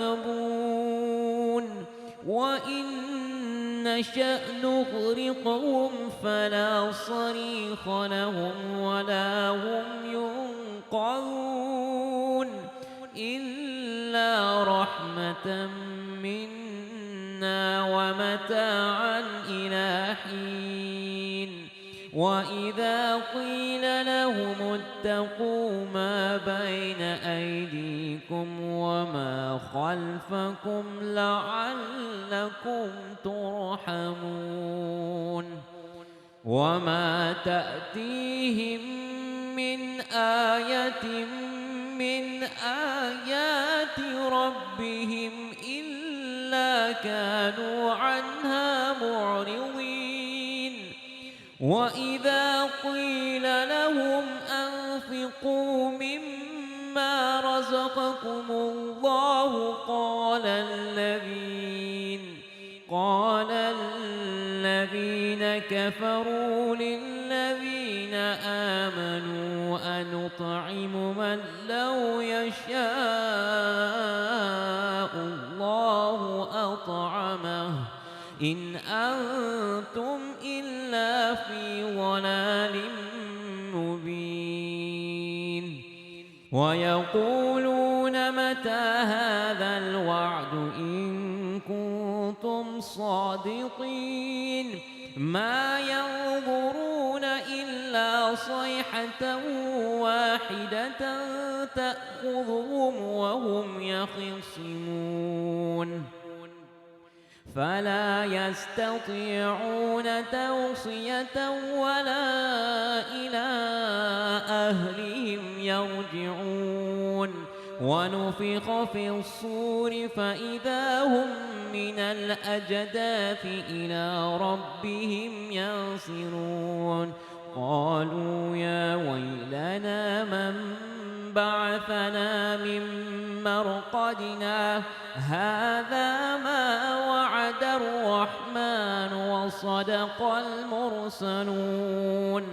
يركبون وإن نشأ نغرقهم فلا صريخ لهم ولا هم ينقذون إلا رحمة منا ومتاعا إلى حين وإذا قيل لهم اتقوا ما بين أيديكم وما خلفكم لعلكم ترحمون وما تأتيهم من آية من آيات ربهم إلا كانوا عنها معرضين وإذا قيل لهم أنفقوا مما رزقكم الله قال الذين كفروا للذين آمنوا أنطعم من لو يشاء الله أطعمه إن أنتم إلا في ضلال مبين ويقولون متى هذا الوعد إن كنتم صادقين ما ينظرون إلا صيحة واحدة تأخذهم وهم يخصمون فلا يستطيعون توصية ولا إلى أهلهم يرجعون ونفخ في الصور فإذا هم من الأجداث إلى ربهم ينصرون قالوا يا ويلنا من بعثنا من مرقدنا هذا ما وعد الرحمن وصدق المرسلون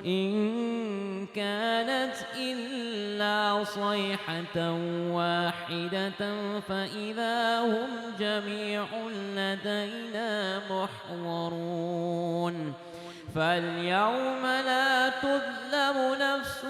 إن كانت إلا صيحة واحدة فإذا هم جميع لدينا محضرون فاليوم لا تظلم نفس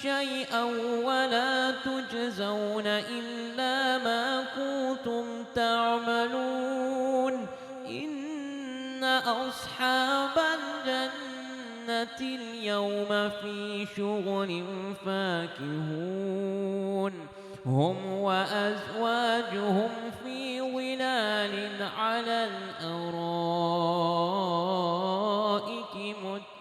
شيئا ولا تجزون إلا ما كنتم تعملون إن أصحاب الجنة اليوم في شغل فاكهون هم وأزواجهم في ظلال على الأرائك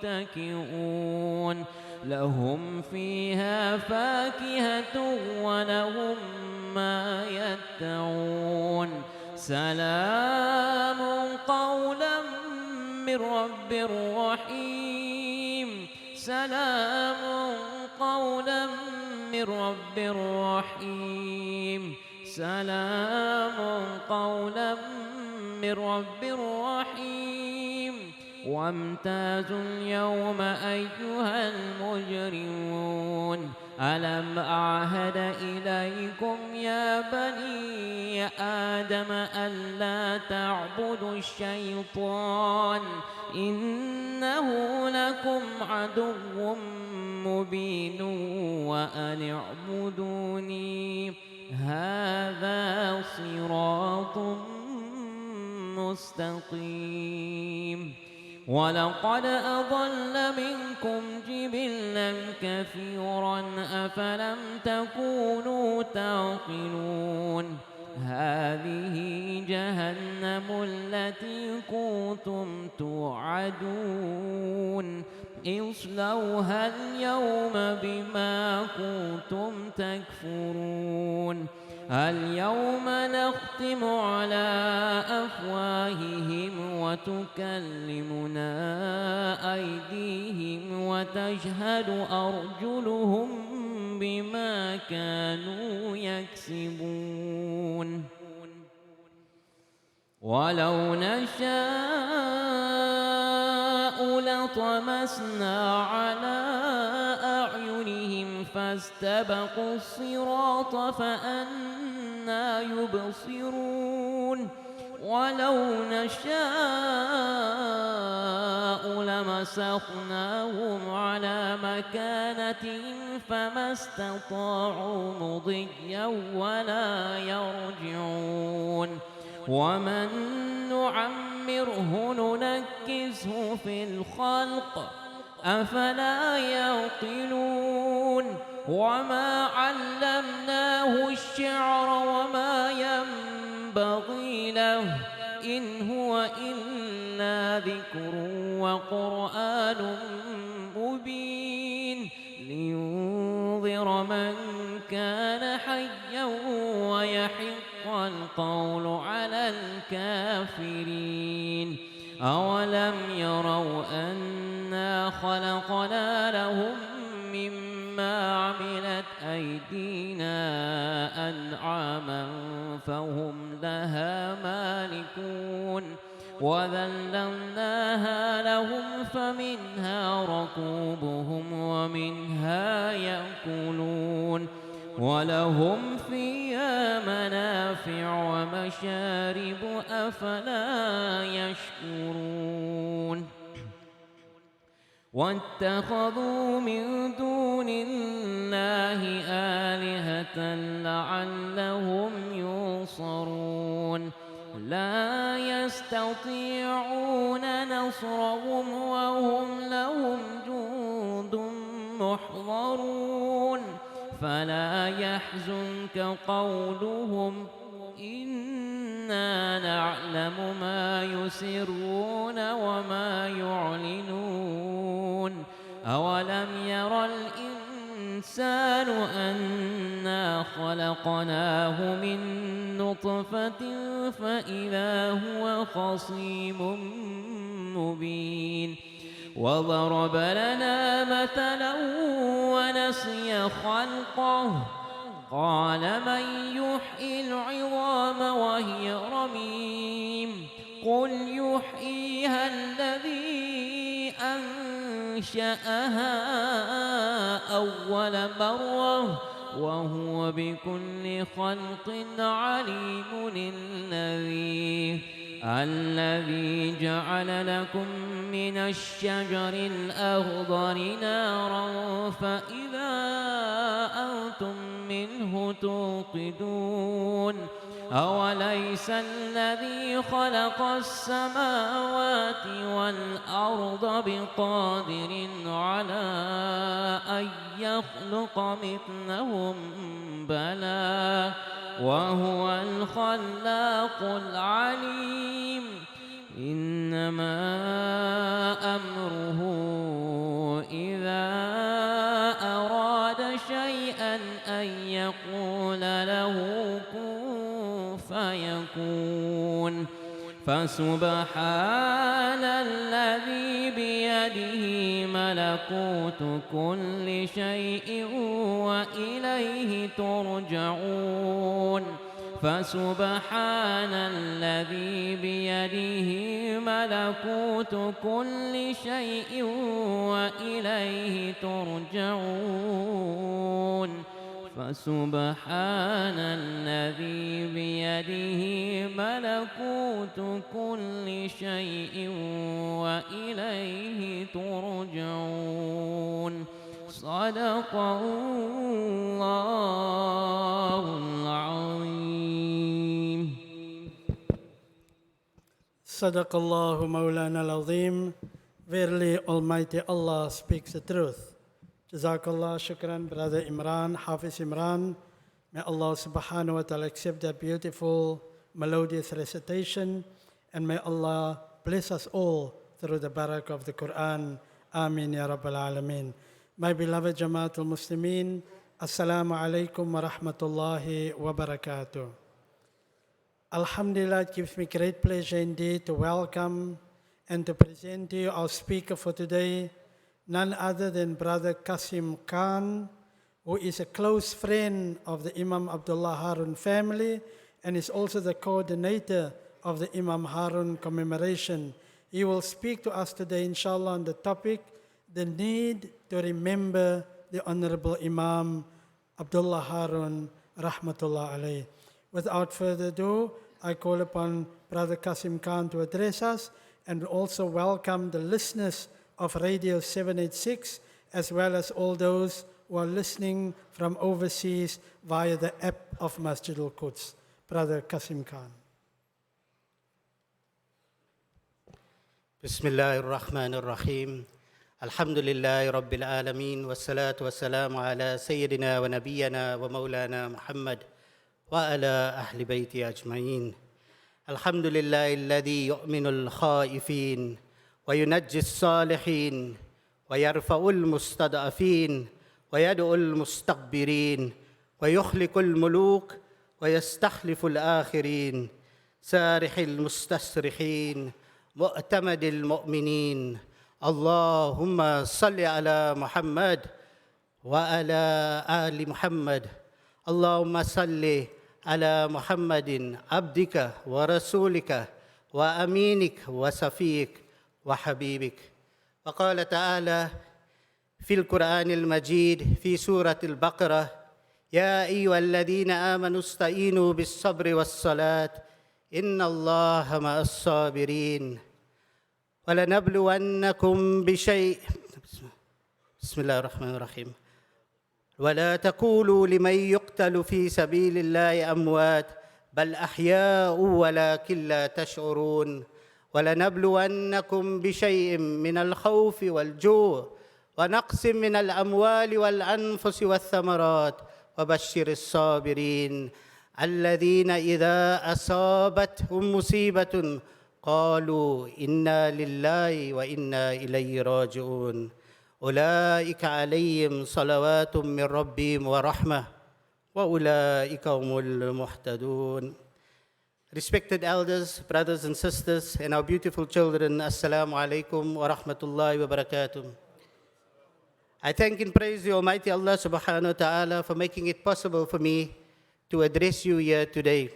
متكئون لهم فيها فاكهة ولهم ما يدعون سلام قولا من رب رحيم سلام قولا من رب رحيم سلام قولا من رب رحيم وامتازوا اليوم أيها المجرمون ألم أعهد إليكم يا بني آدم ألا تعبدوا الشيطان إنه لكم عدو مبين وأن اعبدوني هذا صراط مستقيم ولقد أضل منكم جبلا كثيرا أفلم تكونوا تعقلون هذه جهنم التي كنتم توعدون اصلوها اليوم بما كنتم تكفرون اليوم نختم على أفواههم وتكلمنا أيديهم وتشهد أرجلهم بما كانوا يكسبون ولو نشاء لطمسنا على أعينهم فاستبقوا الصراط فأنى عنا يبصرون ولو نشاء لمسخناهم على مكانتهم فما استطاعوا مضيا ولا يرجعون ومن نعمره ننكسه في الخلق أفلا يعقلون وما علمناه الشعر وما ينبغي له إن هو إلا ذكر وقرآن مبين لينذر من كان حيا ويحق القول على الكافرين أولم يروا أنا خلقنا لهم مما عملت أيدينا أنعاما فهم لها مالكون وذللناها لهم فمنها ركوبهم ومنها يأكلون ولهم فيها منافع ومشارب أفلا يشكرون واتخذوا من دون الله آلهة لعلهم ينصرون لا يستطيعون نصرهم وهم لهم جند محضرون فلا يحزنك قولهم إنا نعلم ما يسرون وما يعلنون أولم ير الإنسان أنا خلقناه من نطفة فإذا هو خصيم مبين وضرب لنا مثلا ونسي خلقه قال من يحيي العظام وهي رميم قل يحييها الذي أنشأها أول مرة وهو بكل خلق عليم الذي جعل لكم من الشجر الأخضر نارا فإذا أنتم منه توقدون أوليس الذي خلق السماوات والأرض بقادر على أن يخلق مثلهم بلى وهو الخلاق العليم إنما أمره إذا أراد شيئا أن يقول له كن فيكون فسبحان الذي بيده ملكوت كل شيء وإليه ترجعون فسبحان الذي بيده ملكوت كل شيء وإليه ترجعون فسبحان الذي بيده ملكوت كل شيء وإليه ترجعون صدق الله العظيم. صدق الله مولانا العظيم. Verily Almighty Allah speaks the truth. Jazakallah, shukran, Brother Imran, Hafiz Imran. May Allah subhanahu wa ta'ala accept that beautiful, melodious recitation, and may Allah bless us all through the barakah of the Quran. Amin ya Rabbal Alameen. My beloved Jamaatul Muslimin, Assalamu alaikum wa rahmatullahi wa barakatuh. Alhamdulillah, it gives me great pleasure indeed to welcome and to present to you our speaker for today, none other than Brother Cassiem Khan, who is a close friend of the Imam Abdullah Harun family and is also the coordinator of the Imam Harun Commemoration. He will speak to us today, inshallah, on the topic, the need to remember the Honorable Imam Abdullah Harun, rahmatullah alayh. Without further ado, I call upon Brother Cassiem Khan to address us and also welcome the listeners of Radio 786 as well as all those who are listening from overseas via the app of Masjidul Quds. Brother Cassiem Khan. Bismillah ar-Rahman ar-Rahim. Alhamdulillah Rabbil Alameen. Wassalatu wassalamu ala Sayyidina wa Nabiyyana wa Maulana Muhammad wa ala ahli bayti ajma'in. Alhamdulillah alladhi yu'minu al-khaifin wa yunajji as-salihin wa yarfa'u al-mustad'afin wa yad'u al-mustakbirin wa yukhliqu al-muluk wa yastakhlifu al-akhirin sarih al-mustasrikhin مؤتمد المؤمنين اللهم صل على محمد وعلى آل محمد اللهم صل على محمد عبدك ورسولك وأمينك وصفيك وحبيبك وقال تعالى في القرآن المجيد في سورة البقرة يا أيها الذين آمنوا استعينوا بالصبر والصلاة إن الله مع الصابرين ولنبلونكم بشيء بسم الله الرحمن الرحيم ولا تقولوا لمن يقتل في سبيل الله أموات بل أحياء ولكن لا تشعرون ولنبلونكم بشيء من الخوف والجوع ونقص من الأموال والأنفس والثمرات وبشر الصابرين الذين إذا أصابتهم مصيبة قالوا إنا لله وإنا إليه راجعون أولئك عليهم صلوات من ربهم ورحمة وأولئك هم المهتدون. Respected elders, brothers and sisters, and our beautiful children, Assalamu alaikum wa rahmatullahi wa barakatuh. I thank and praise the Almighty Allah subhanahu wa ta'ala for making it possible for me to address you here today.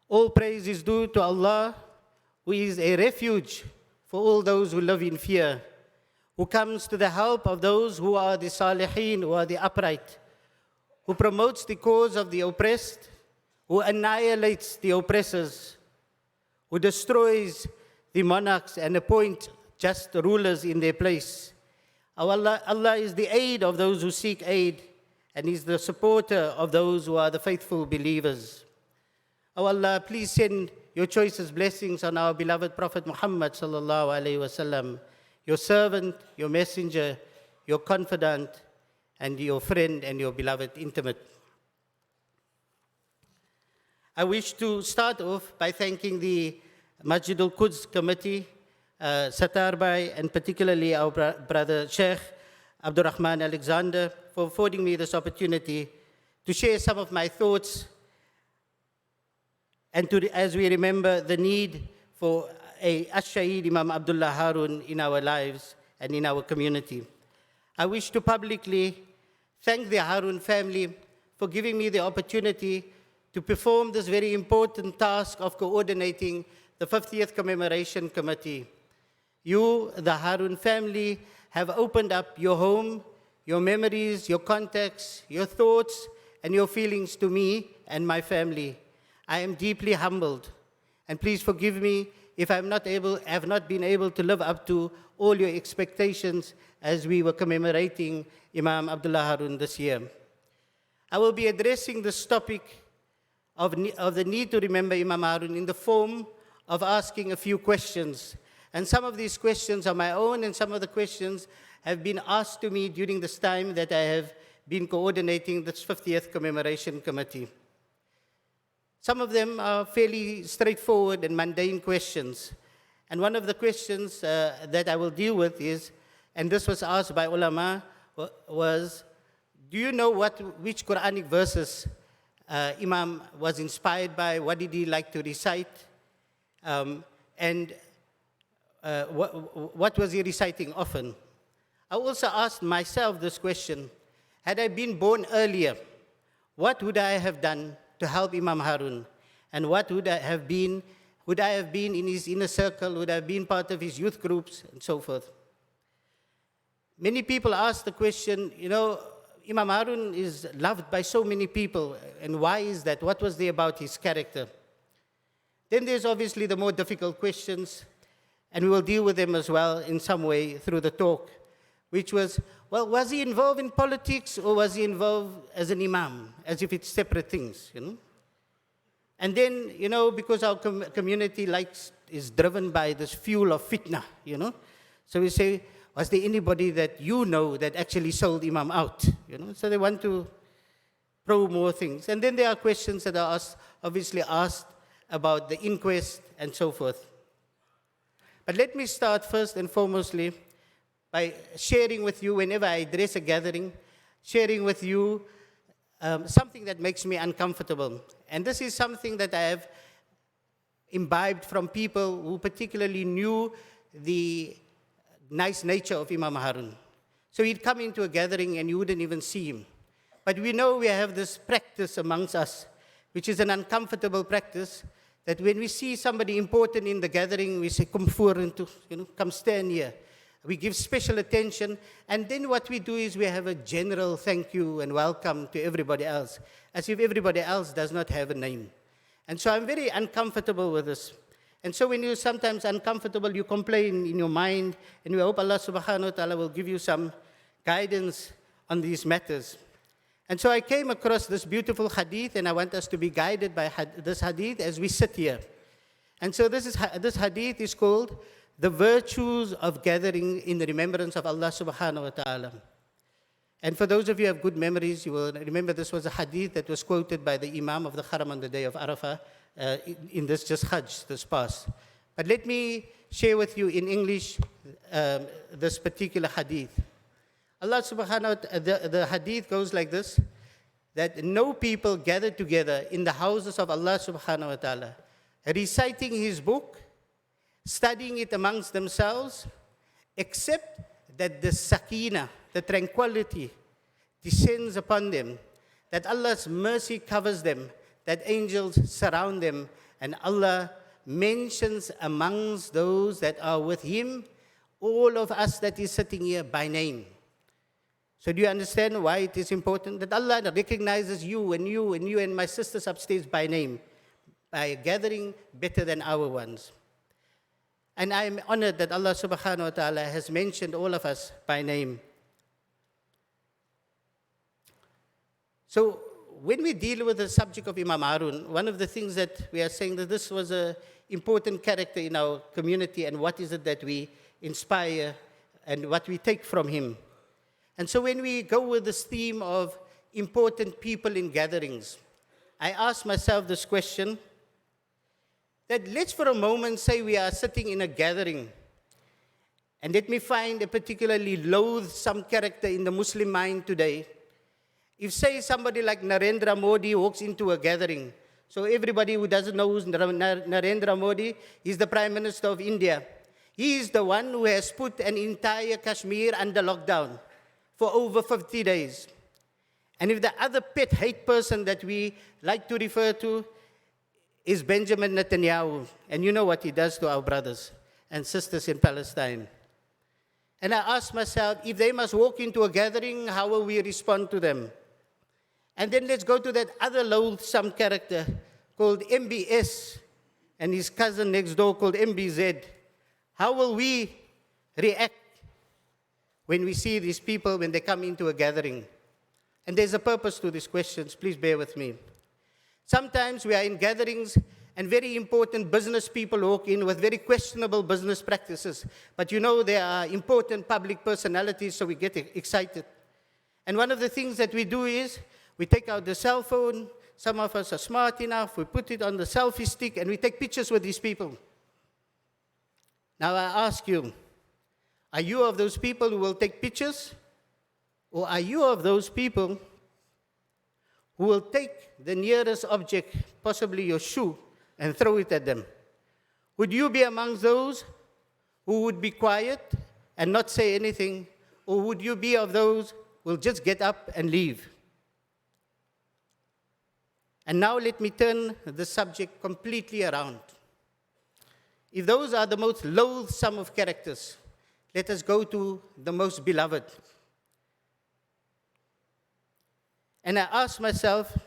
All praise is due to Allah, who is a refuge for all those who live in fear, who comes to the help of those who are the salihin, who are the upright, who promotes the cause of the oppressed, who annihilates the oppressors, who destroys the monarchs and appoints just rulers in their place. Allah is the aid of those who seek aid, and is the supporter of those who are the faithful believers. O Allah, please send your choicest blessings on our beloved Prophet Muhammad sallallahu alaihi wasallam, your servant, your messenger, your confidant, and your friend and your beloved intimate. I wish to start off by thanking the Masjid-ulQuds committee, Satarbai, and particularly our brother Sheikh Abdurrahman Alexander for affording me this opportunity to share some of my thoughts and as we remember the need for a Shaheed Imam Abdullah Haroun in our lives and in our community. I wish to publicly thank the Haroun family for giving me the opportunity to perform this very important task of coordinating the 50th Commemoration Committee. You, the Haroun family, have opened up your home, your memories, your contacts, your thoughts, and your feelings to me and my family. I am deeply humbled, and please forgive me if have not been able to live up to all your expectations as we were commemorating Imam Abdullah Haroun this year. I will be addressing this topic of the need to remember Imam Haroun in the form of asking a few questions. And some of these questions are my own, and some of the questions have been asked to me during this time that I have been coordinating this 50th Commemoration Committee. Some of them are fairly straightforward and mundane questions. And one of the questions that I will deal with is, and this was asked by ulama, was, do you know which Quranic verses Imam was inspired by? What did he like to recite? What was he reciting often? I also asked myself this question: had I been born earlier, what would I have done to help Imam Haroun? And what would I have been? Would I have been in his inner circle? Would I have been part of his youth groups? And so forth. Many people ask the question, Imam Harun is loved by so many people, and why is that? What was there about his character? Then there's obviously the more difficult questions, and we will deal with them as well in some way through the talk, which was, well, was he involved in politics or was he involved as an imam, as if it's separate things, you know? And then, you know, because our community is driven by this fuel of fitna, you know? So we say, was there anybody that you know that actually sold Imam out, you know? So they want to probe more things. And then there are questions that are obviously asked about the inquest and so forth. But let me start first and foremostly by sharing with you, whenever I address a gathering, sharing with you something that makes me uncomfortable. And this is something that I have imbibed from people who particularly knew the nice nature of Imam Harun. So he'd come into a gathering and you wouldn't even see him. But we know we have this practice amongst us, which is an uncomfortable practice, that when we see somebody important in the gathering, we say, come forward, you know, come stand here. We give special attention, and then what we do is we have a general thank you and welcome to everybody else, as if everybody else does not have a name. And so I'm very uncomfortable with this. And so when you're sometimes uncomfortable, you complain in your mind, and we hope Allah subhanahu wa ta'ala will give you some guidance on these matters. And so I came across this beautiful hadith, and I want us to be guided by this hadith as we sit here. And so this hadith is called the virtues of gathering in the remembrance of Allah subhanahu wa ta'ala. And for those of you who have good memories, you will remember this was a hadith that was quoted by the Imam of the Haram on the day of Arafah in this just Hajj, this past. But let me share with you in English this particular hadith. Allah subhanahu wa ta'ala, the hadith goes like this, that no people gather together in the houses of Allah subhanahu wa ta'ala, reciting His book, studying it amongst themselves, except that the sakina, the tranquility, descends upon them, that Allah's mercy covers them, that angels surround them, and Allah mentions amongst those that are with Him, all of us that is sitting here by name. So do you understand why it is important? That Allah recognizes you and you and you and my sisters upstairs by name, by a gathering better than our ones. And I am honored that Allah subhanahu wa ta'ala has mentioned all of us by name. So when we deal with the subject of Imam Harun, one of the things that we are saying that this was an important character in our community, and what is it that we inspire and what we take from him. And so when we go with this theme of important people in gatherings, I ask myself this question, that let's for a moment say we are sitting in a gathering, and let me find a particularly loathsome character in the Muslim mind today. If say somebody like Narendra Modi walks into a gathering, so everybody who doesn't know who's Narendra Modi, he's the Prime Minister of India. He is the one who has put an entire Kashmir under lockdown for over 50 days. And if the other pet hate person that we like to refer to is Benjamin Netanyahu, and you know what he does to our brothers and sisters in Palestine. And I ask myself, if they must walk into a gathering, how will we respond to them? And then let's go to that other loathsome character called MBS and his cousin next door called MBZ. How will we react when we see these people when they come into a gathering? And there's a purpose to these questions. Please bear with me. Sometimes we are in gatherings and very important business people walk in with very questionable business practices. But you know they are important public personalities, so we get excited. And one of the things that we do is we take out the cell phone. Some of us are smart enough. We put it on the selfie stick and we take pictures with these people. Now I ask you, are you of those people who will take pictures? Or are you of those people who will take the nearest object, possibly your shoe, and throw it at them? Would you be amongst those who would be quiet and not say anything? Or would you be of those who will just get up and leave? And now let me turn the subject completely around. If those are the most loathsome of characters, let us go to the most beloved. And I asked myself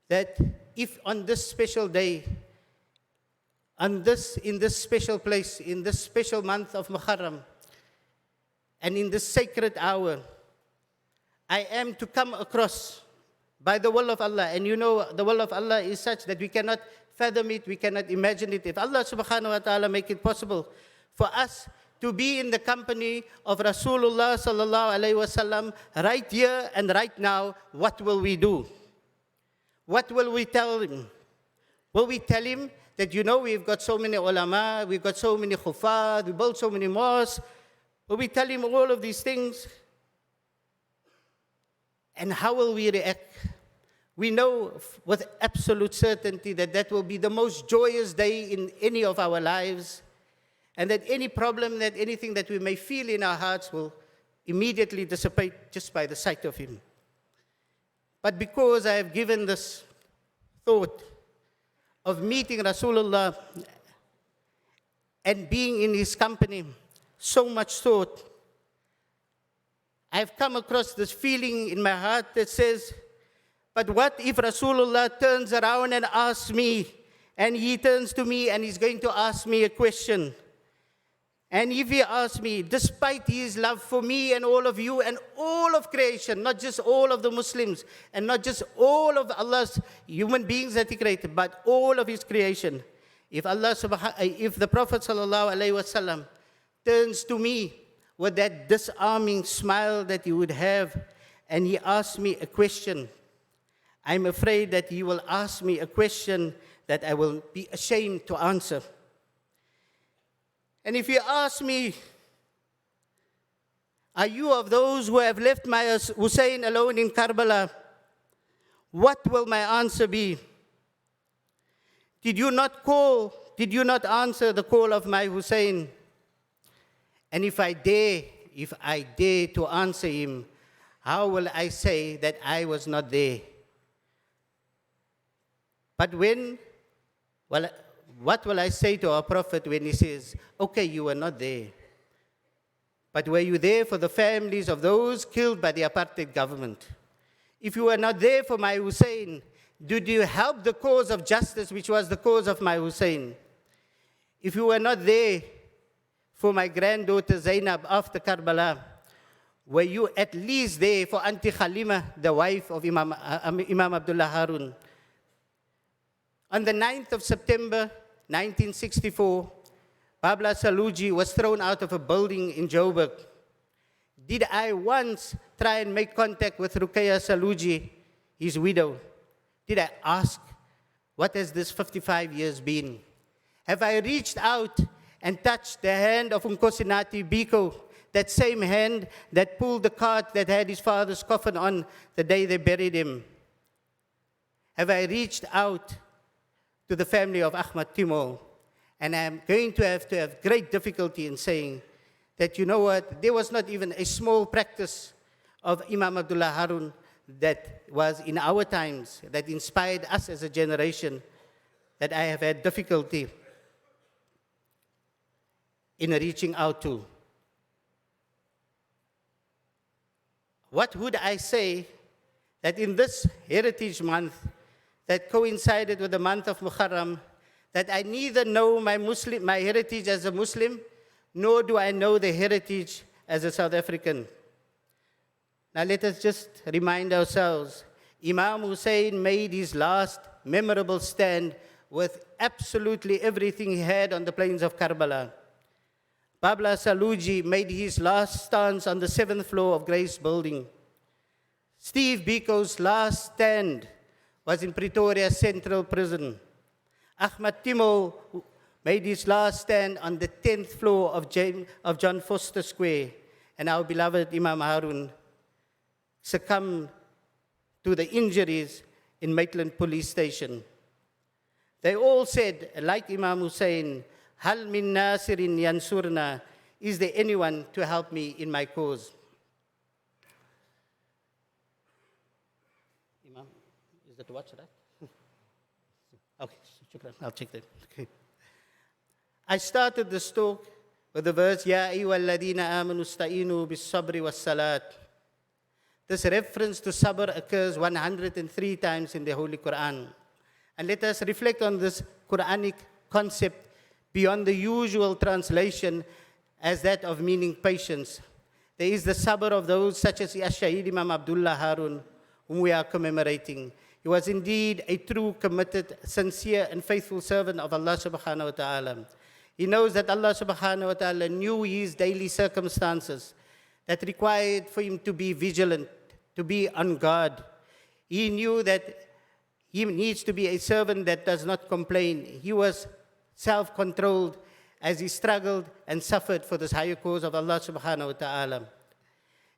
that if on this special day, in this special place, in this special month of Muharram, and in this sacred hour, I am to come across by the will of Allah. And you know, the will of Allah is such that we cannot fathom it, we cannot imagine it. If Allah subhanahu wa ta'ala make it possible for us to be in the company of Rasulullah sallallahu alayhi wasallam right here and right now, what will we do? What will we tell him? Will we tell him that, you know, we've got so many ulama, we've got so many khufad, we built so many mosques? Will we tell him all of these things? And how will we react? We know with absolute certainty that that will be the most joyous day in any of our lives, and that any problem, that anything that we may feel in our hearts will immediately dissipate just by the sight of him. But because I have given this thought of meeting Rasulullah and being in his company so much thought, I've come across this feeling in my heart that says, but what if Rasulullah turns around and asks me, and he turns to me and he's going to ask me a question? And if he asks me, despite his love for me and all of you and all of creation, not just all of the Muslims and not just all of Allah's human beings that he created, but all of his creation, if the Prophet sallallahu alaihi wasallam turns to me with that disarming smile that he would have, and he asks me a question, I'm afraid that he will ask me a question that I will be ashamed to answer. And if he asks me, are you of those who have left my Hussein alone in Karbala? What will my answer be? Did you not answer the call of my Hussein? And if I dare to answer him, how will I say that I was not there? But what will I say to our Prophet when he says, okay, you were not there, but were you there for the families of those killed by the apartheid government? If you were not there for my Hussein, did you help the cause of justice, which was the cause of my Hussein? If you were not there for my granddaughter Zainab after Karbala, were you at least there for Auntie Khalima, the wife of Imam Abdullah Haroun? On the 9th of September, 1964, Babla Saluji was thrown out of a building in Joburg. Did I once try and make contact with Ruqayya Saluji, his widow? Did I ask, what has this 55 years been? Have I reached out and touched the hand of Nkosinati Biko, that same hand that pulled the cart that had his father's coffin on the day they buried him? Have I reached out to the family of Ahmad Timo? And I'm going to have great difficulty in saying that, you know what, there was not even a small practice of Imam Abdullah Harun that was in our times, that inspired us as a generation, that I have had difficulty in reaching out to. What would I say that in this Heritage Month that coincided with the month of Muharram, that I neither know my heritage as a Muslim, nor do I know the heritage as a South African? Now let us just remind ourselves, Imam Hussein made his last memorable stand with absolutely everything he had on the plains of Karbala. Babla Saluji made his last stance on the 7th floor of Grace Building. Steve Biko's last stand was in Pretoria Central Prison. Ahmad Timo made his last stand on the 10th floor of John Foster Square. And our beloved Imam Harun succumbed to the injuries in Maitland Police Station. They all said, like Imam Hussein, Hal min nasirin yansurna, is there anyone to help me in my cause? Imam, is that watch, right? Okay, shukran, I'll check that. Okay. I started this talk with the verse, Ya ayyuhalladhina amanu sta'inu bis sabri was salat. This reference to sabr occurs 103 times in the Holy Quran. And let us reflect on this Quranic concept beyond the usual translation as that of meaning patience. There is the sabr of those such as Shaheed Imam Abdullah Haroun, whom we are commemorating. He was indeed a true, committed, sincere, and faithful servant of Allah subhanahu wa ta'ala. He knows that Allah subhanahu wa ta'ala knew his daily circumstances that required for him to be vigilant, to be on guard. He knew that he needs to be a servant that does not complain. He was self-controlled as he struggled and suffered for this higher cause of Allah subhanahu wa ta'ala.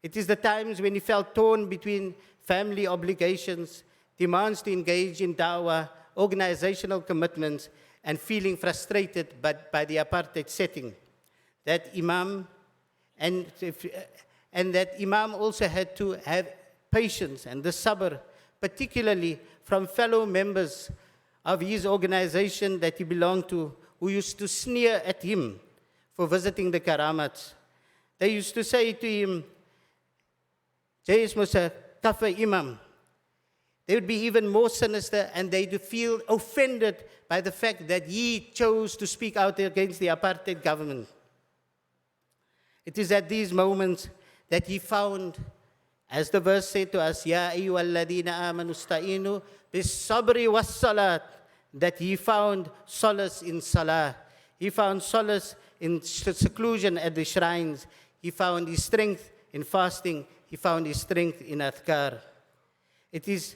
It is the times when he felt torn between family obligations, demands to engage in da'wah, organizational commitments, and feeling frustrated by the apartheid setting, that Imam that Imam also had to have patience and the sabr, particularly from fellow members of his organization that he belonged to, who used to sneer at him for visiting the karamats. They used to say to him, Jais Musa, Kafa Imam. They would be even more sinister, and they would feel offended by the fact that he chose to speak out against the apartheid government. It is at these moments that he found, as the verse said to us, Ya ayyuhalladhina amanu sta'inu bis sabri was salat, that he found solace in salah. He found solace in seclusion at the shrines. He found his strength in fasting. He found his strength in adhkar. It is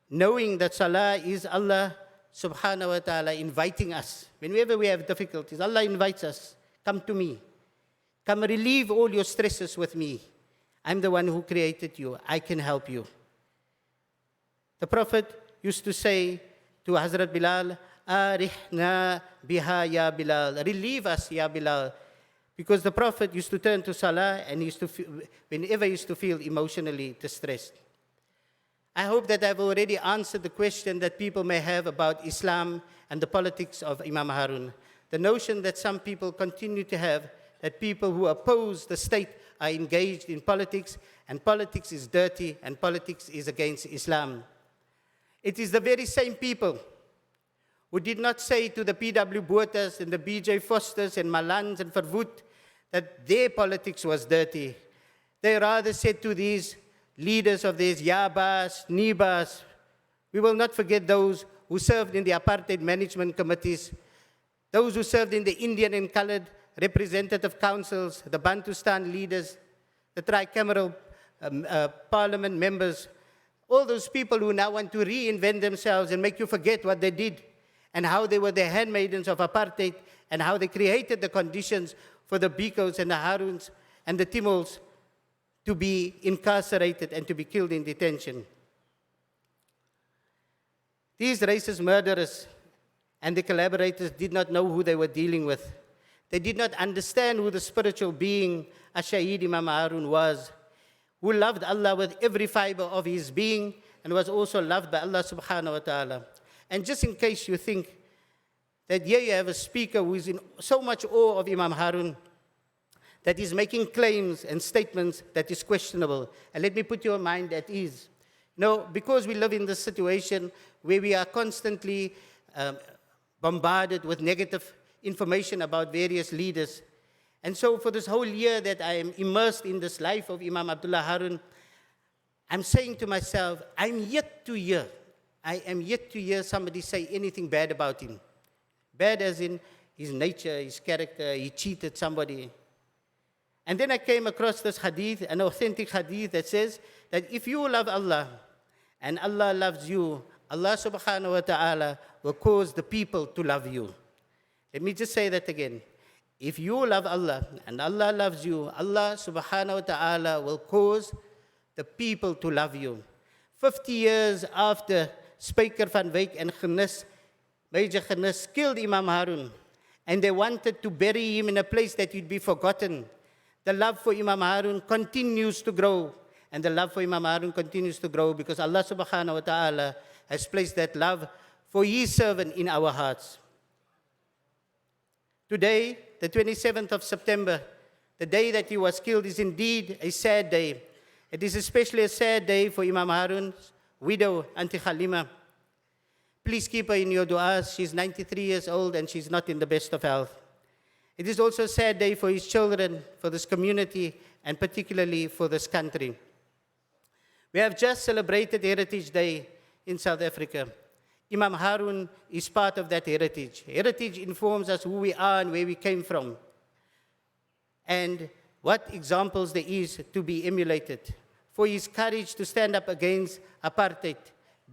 knowing that salah is Allah subhanahu wa ta'ala inviting us. Whenever we have difficulties, Allah invites us, come to me. Come relieve all your stresses with me. I'm the one who created you. I can help you. The Prophet used to say to Hazrat Bilal, Arihna biha ya Bilal. Relieve us, ya Bilal. Because the Prophet used to turn to Salah and he used to whenever he used to feel emotionally distressed. I hope that I've already answered the question that people may have about Islam and the politics of Imam Harun. The notion that some people continue to have, that people who oppose the state are engaged in politics, and politics is dirty, and politics is against Islam. It is the very same people who did not say to the P.W. Botha's and the B.J. Foster's and Malans and Verwoerd that their politics was dirty. They rather said to these leaders of these Yabas, Nibas, we will not forget those who served in the apartheid management committees, those who served in the Indian and colored representative councils, the Bantustan leaders, the tricameral parliament members, all those people who now want to reinvent themselves and make you forget what they did and how they were the handmaidens of apartheid and how they created the conditions for the Bikos and the Haruns and the Timols to be incarcerated and to be killed in detention. These racist murderers and the collaborators did not know who they were dealing with. They did not understand who the spiritual being Shaheed Imam Harun was, who loved Allah with every fiber of his being and was also loved by Allah subhanahu wa ta'ala. And just in case you think that here you have a speaker who is in so much awe of Imam Harun, that is making claims and statements that is questionable. And let me put your mind at ease. Because we live in this situation where we are constantly bombarded with negative information about various leaders. And so for this whole year that I am immersed in this life of Imam Abdullah Harun, I'm saying to myself, I am yet to hear somebody say anything bad about him. Bad as in his nature, his character, he cheated somebody. And then I came across this hadith, an authentic hadith that says that if you love Allah and Allah loves you, Allah subhanahu wa ta'ala will cause the people to love you. Let me just say that again. If you love Allah and Allah loves you, Allah subhanahu wa ta'ala will cause the people to love you. 50 years after Spyker van Wyk and Major Genis killed Imam Harun, and they wanted to bury him in a place that he'd be forgotten, the love for Imam Harun continues to grow. And the love for Imam Harun continues to grow because Allah subhanahu wa ta'ala has placed that love for his servant in our hearts. Today, the 27th of September, the day that he was killed, is indeed a sad day. It is especially a sad day for Imam Harun's widow, Auntie Halima. Please keep her in your du'as. She's 93 years old and she's not in the best of health. It is also a sad day for his children, for this community, and particularly for this country. We have just celebrated Heritage Day in South Africa. Imam Haroun is part of that heritage. Heritage informs us who we are and where we came from, and what examples there is to be emulated. For his courage to stand up against apartheid,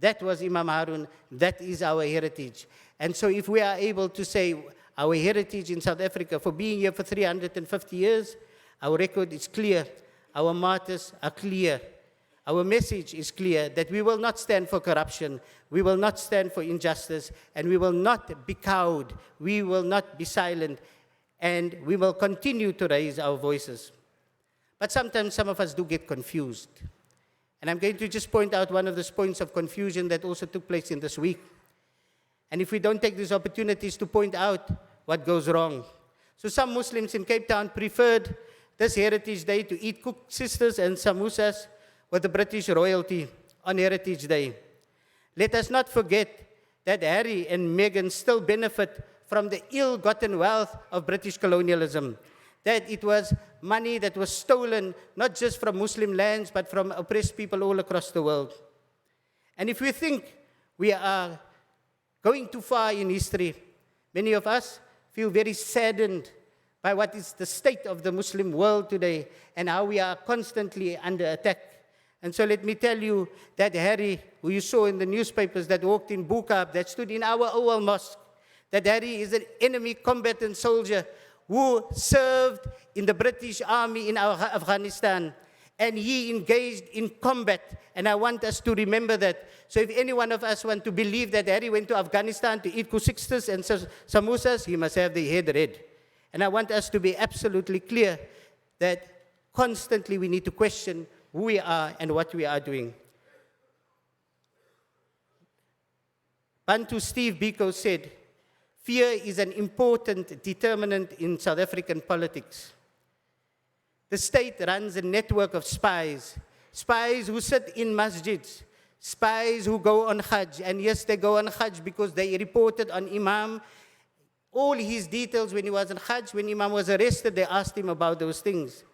that was Imam Haroun, that is our heritage. And so if we are able to say our heritage in South Africa, for being here for 350 years, our record is clear, our martyrs are clear. Our message is clear that we will not stand for corruption, we will not stand for injustice, and we will not be cowed, we will not be silent, and we will continue to raise our voices. But sometimes some of us do get confused. And I'm going to just point out one of those points of confusion that also took place in this week. And if we don't take these opportunities to point out what goes wrong. So some Muslims in Cape Town preferred this Heritage Day to eat cooked sisters and samosas with the British royalty on Heritage Day. Let us not forget that Harry and Meghan still benefit from the ill-gotten wealth of British colonialism, that it was money that was stolen not just from Muslim lands but from oppressed people all across the world. And if we think we are going too far in history, many of us feel very saddened by what is the state of the Muslim world today and how we are constantly under attack. And so let me tell you that Harry, who you saw in the newspapers that walked in burqa, that stood in our Oval Mosque, that Harry is an enemy combatant soldier who served in the British Army in Afghanistan. And he engaged in combat. And I want us to remember that. So if any one of us want to believe that Harry went to Afghanistan to eat kusixtas and samosas, he must have the head red. And I want us to be absolutely clear that constantly we need to question who we are and what we are doing. Bantu Steve Biko said, fear is an important determinant in South African politics. The state runs a network of spies, spies who sit in masjids, spies who go on Hajj. And yes, they go on Hajj because they reported on Imam all his details when he was on Hajj. When Imam was arrested, they asked him about those things.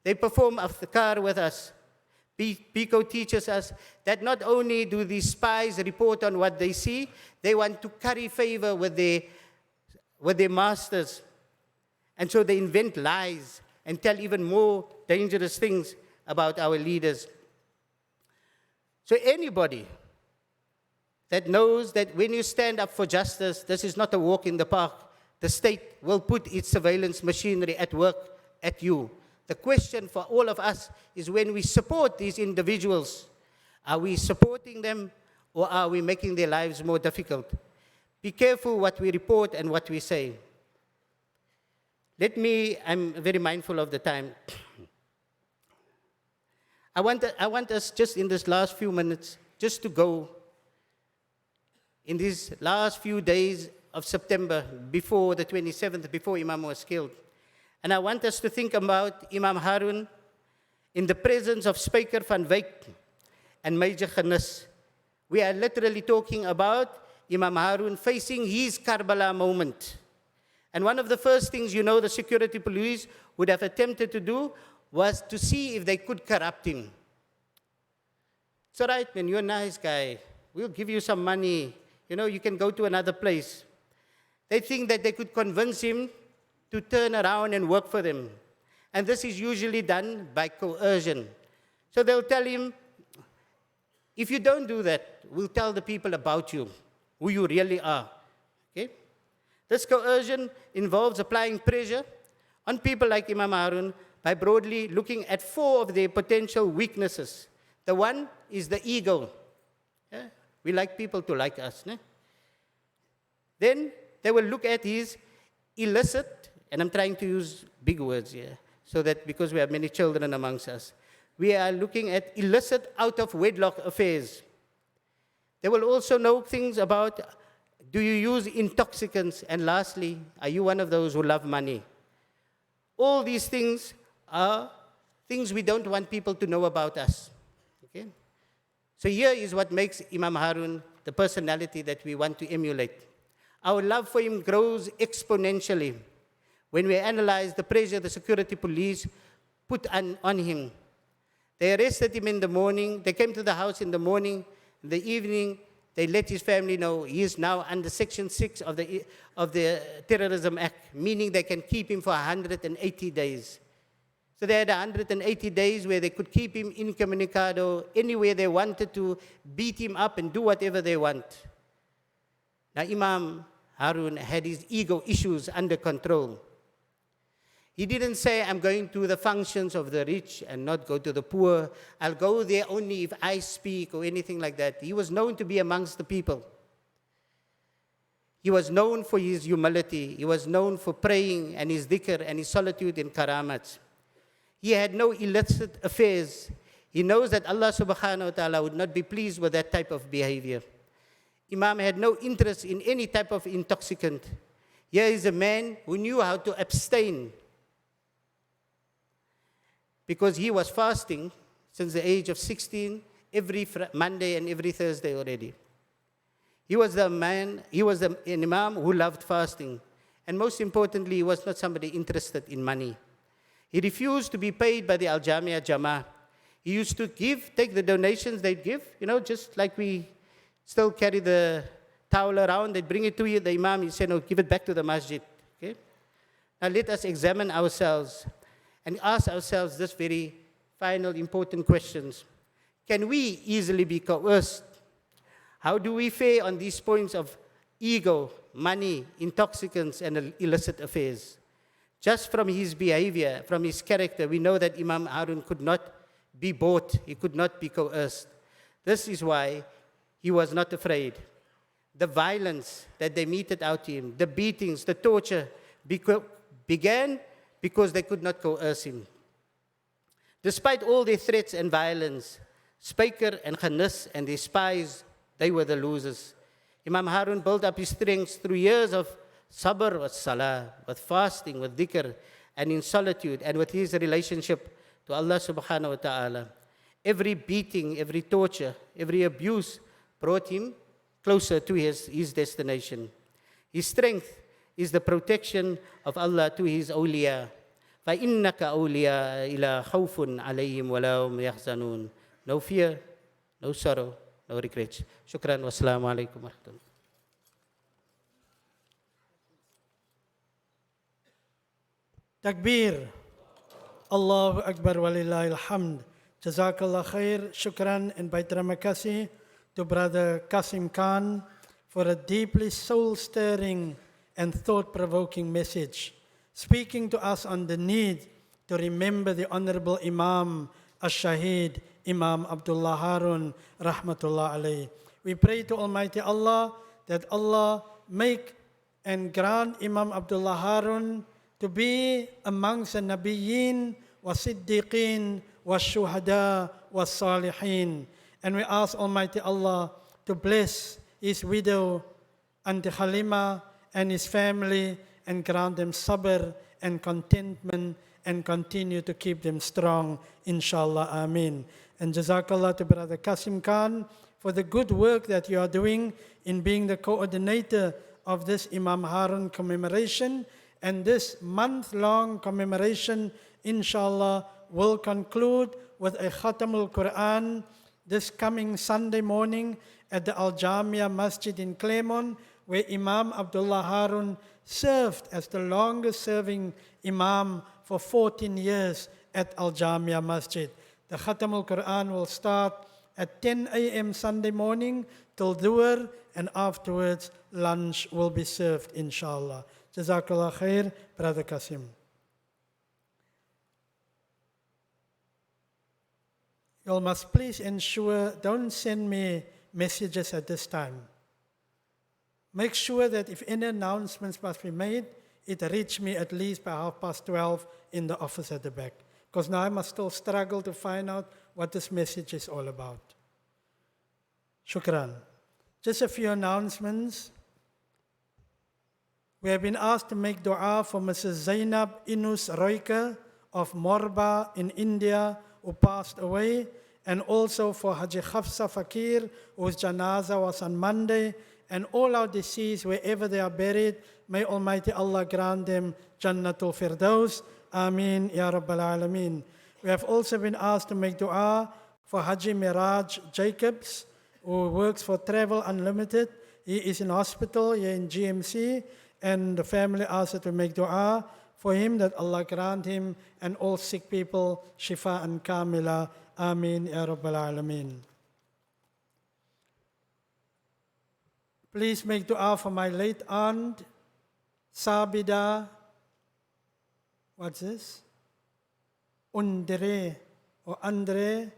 They perform afkar with us. Biko teaches us that not only do these spies report on what they see, they want to curry favor with their masters. And so they invent lies and tell even more dangerous things about our leaders. So anybody that knows that when you stand up for justice, this is not a walk in the park, the state will put its surveillance machinery at work at you. The question for all of us is, when we support these individuals, are we supporting them or are we making their lives more difficult? Be careful what we report and what we say. I'm very mindful of the time. I want us just in this last few minutes, just to go in these last few days of September, before the 27th, before Imam was killed. And I want us to think about Imam Haroun in the presence of Spyker van Wyk and Major Khanis. We are literally talking about Imam Haroun facing his Karbala moment. And one of the first things, the security police would have attempted to do was to see if they could corrupt him. It's all right, man, you're a nice guy. We'll give you some money. You can go to another place. They think that they could convince him to turn around and work for them. And this is usually done by coercion. So they'll tell him, if you don't do that, we'll tell the people about you, who you really are. Okay? This coercion involves applying pressure on people like Imam Haroun by broadly looking at 4 of their potential weaknesses. The one is the ego. Yeah? We like people to like us. Ne? Then they will look at his illicit, and I'm trying to use big words here, so that because we have many children amongst us, we are looking at illicit out-of-wedlock affairs. They will also know things about, do you use intoxicants? And lastly, are you one of those who love money? All these things are things we don't want people to know about us. So here is what makes Imam Harun the personality that we want to emulate. Our love for him grows exponentially when we analyze the pressure the security police put on him. They arrested him in the morning. They came to the house in the morning. In the evening, they let his family know he is now under Section 6 of the Terrorism Act, meaning they can keep him for 180 days. So they had 180 days where they could keep him incommunicado anywhere they wanted to, beat him up and do whatever they want. Now Imam Harun had his ego issues under control. He didn't say, I'm going to the functions of the rich and not go to the poor. I'll go there only if I speak or anything like that. He was known to be amongst the people. He was known for his humility. He was known for praying and his dhikr and his solitude in karamat. He had no illicit affairs. He knows that Allah subhanahu wa ta'ala would not be pleased with that type of behavior. Imam had no interest in any type of intoxicant. Here is a man who knew how to abstain because he was fasting since the age of 16, every Monday and every Thursday already. He was an Imam who loved fasting. And most importantly, he was not somebody interested in money. He refused to be paid by the Al-Jamia Jama'ah. He used to take the donations they'd give, just like we still carry the towel around, they'd bring it to you, the Imam, he said, no, give it back to the masjid. Okay? Now let us examine ourselves and ask ourselves this very final important questions. Can we easily be coerced? How do we fare on these points of ego, money, intoxicants, and illicit affairs? Just from his behavior, from his character, we know that Imam Harun could not be bought. He could not be coerced. This is why he was not afraid. The violence that they meted out to him, the beatings, the torture, began because they could not coerce him. Despite all their threats and violence, Spijker and Khanis and their spies, they were the losers. Imam Harun built up his strength through years of sabr with salah, with fasting, with dhikr, and in solitude, and with his relationship to Allah subhanahu wa ta'ala. Every beating, every torture, every abuse brought him closer to his destination. His strength is the protection of Allah to his awliya. فَإِنَّكَ أَوْلِيَا إِلَا خَوْفٌ عَلَيْهِمْ وَلَا هُمْ يَحْزَنُونَ. No fear, no sorrow, no regrets. Shukran wa assalamu alaikum wa rahmatullah. Takbir. Allahu Akbar walillahi alhamd. Jazakallah khair. Shukran and by terima kasih to Brother Cassiem Khan for a deeply soul-stirring and thought-provoking message, speaking to us on the need to remember the Honorable Imam, Shaheed, Imam Abdullah Harun, rahmatullah alayhi. We pray to Almighty Allah that Allah make and grant Imam Abdullah Harun to be amongst the Nabiyyin, wa Siddiqeen, wa Shuhada, wa Salihin. And we ask Almighty Allah to bless his widow, Auntie Halima, and his family, and grant them sabr and contentment, and continue to keep them strong, inshallah, ameen. And Jazakallah to Brother Cassiem Khan for the good work that you are doing in being the coordinator of this Imam Harun commemoration. And this month-long commemoration, inshallah, will conclude with a Khatamul Quran this coming Sunday morning at the Al-Jamia Masjid in Claremont, where Imam Abdullah Harun served as the longest-serving Imam for 14 years at Al-Jamia Masjid. The Khatamul Quran will start at 10 a.m. Sunday morning till Dhuhr, and afterwards lunch will be served, inshallah. Jazakallah khair, Brother Cassiem. You all must please ensure, don't send me messages at this time. Make sure that if any announcements must be made, it reach me at least by 12:30 in the office at the back. Because now I must still struggle to find out what this message is all about. Shukran. Just a few announcements. We have been asked to make dua for Mrs. Zainab Inus Roika of Morba in India, who passed away, and also for Haji Khafsa Fakir, whose janazah was on Monday, and all our deceased, wherever they are buried. May Almighty Allah grant them Jannatul Firdaus. Ameen, Ya Rabbal Alameen. We have also been asked to make dua for Haji Miraj Jacobs, who works for Travel Unlimited. He is in hospital here in GMC, and the family asked us to make dua for him, that Allah grant him and all sick people shifa and kamila. Ameen, Ya Rabbal Alameen. Please make dua for my late aunt, Sabida, what's this? Undre, or Andre,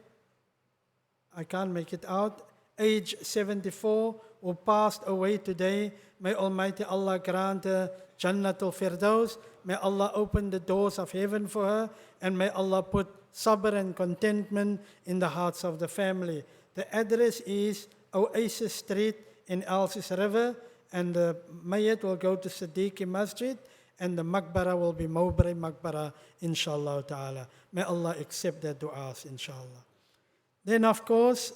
I can't make it out, age 74, who passed away today. May Almighty Allah grant her Jannatul Firdaus. May Allah open the doors of heaven for her, and may Allah put sabr and contentment in the hearts of the family. The address is Oasis Street in Elsis River, and the Mayat will go to Siddiqui Masjid, and the Maqbara will be Mowbray Maqbara, inshallah ta'ala. May Allah accept their du'as, inshallah. Then, of course,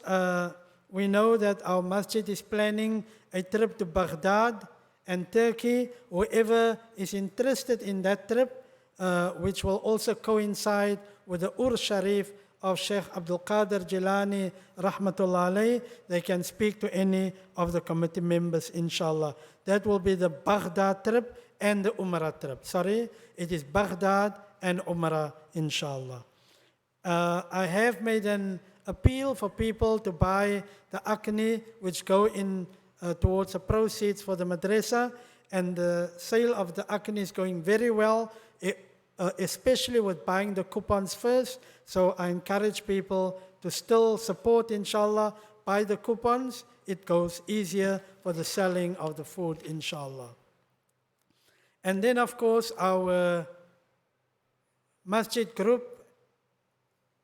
we know that our masjid is planning a trip to Baghdad and Turkey. Whoever is interested in that trip, which will also coincide with the Ur Sharif of Sheikh Abdul Qadir Jilani, rahmatullah alayh, they can speak to any of the committee members, inshallah. That will be the Baghdad trip and the Umrah trip. Sorry, it is Baghdad and Umrah, inshallah. I have made an appeal for people to buy the akni, which go in towards the proceeds for the madrasa, and the sale of the akni is going very well, especially with buying the coupons first. So I encourage people to still support, inshallah, buy the coupons. It goes easier for the selling of the food, inshallah. And then, of course, our masjid group,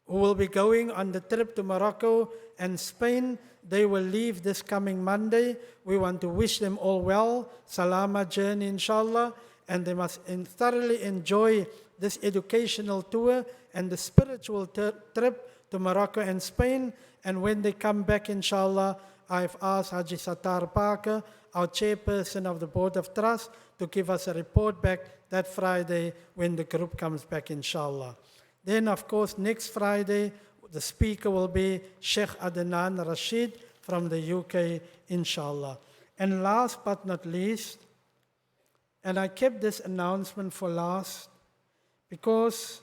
who will be going on the trip to Morocco and Spain, they will leave this coming Monday. We want to wish them all well, salama journey, inshallah, and they must thoroughly enjoy this educational tour and the spiritual trip to Morocco and Spain. And when they come back, inshallah, I've asked Haji Sattar Parker, our chairperson of the Board of Trust, to give us a report back that Friday when the group comes back, inshallah. Then, of course, next Friday, the speaker will be Sheikh Adnan Rashid from the UK, inshallah. And last but not least, and I kept this announcement for last, because